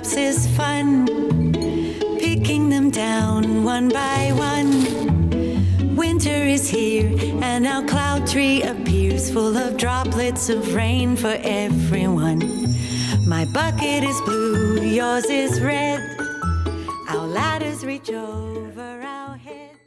raindrops is fun, picking them down one by one. Winter is here and our cloud tree appears, full of droplets of rain for everyone. My bucket is blue, yours is red. Our ladders reach over our heads.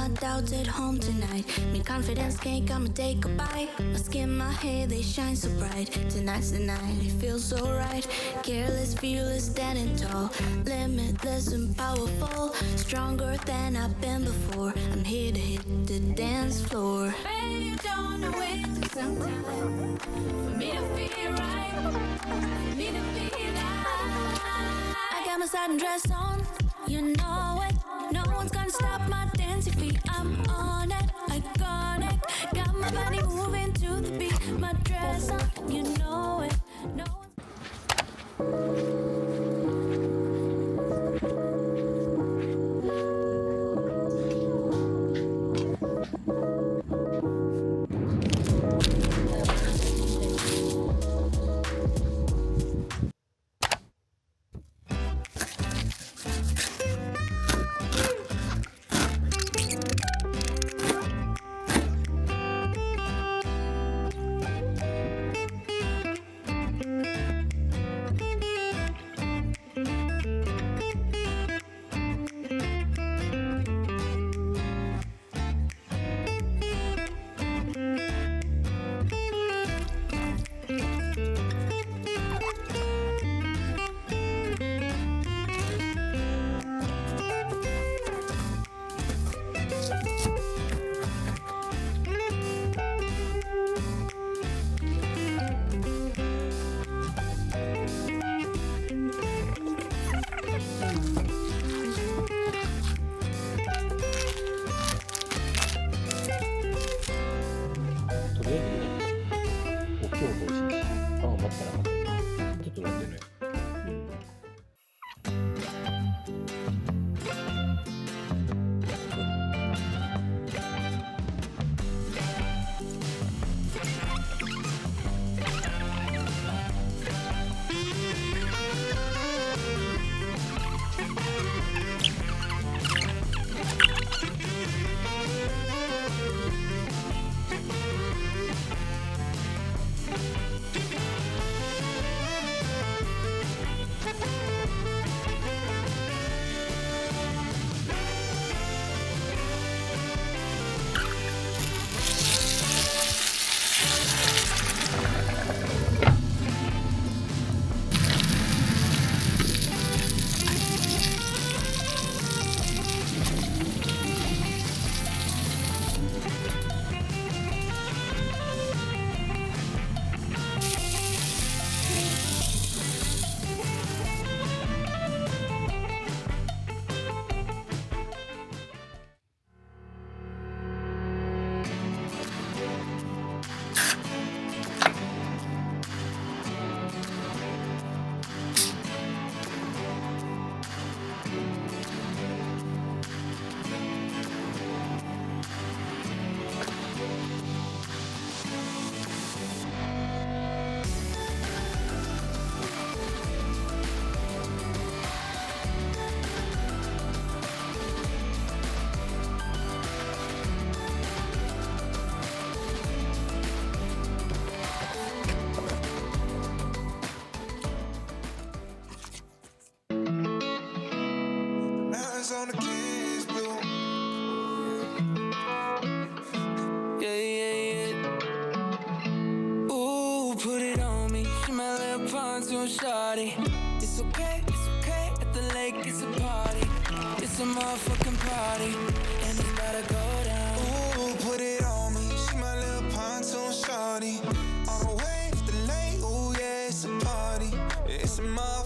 my doubts at home tonight. Me confidence can't come and take a bite. My skin, my hair, they shine so bright. Tonight's the night, it feels so right. Careless, fearless, standing tall. Limitless and powerful. Stronger than I've been before. I'm here to hit the dance floor. Baby, you don't know it took some time for me to feel right. For me to feel right. I got my satin dress on, you know it. No one's gonna stop my dancing feet. I'm on it, iconic. Got my body moving to the beat. My dress on, you know it. No one's... It's a mother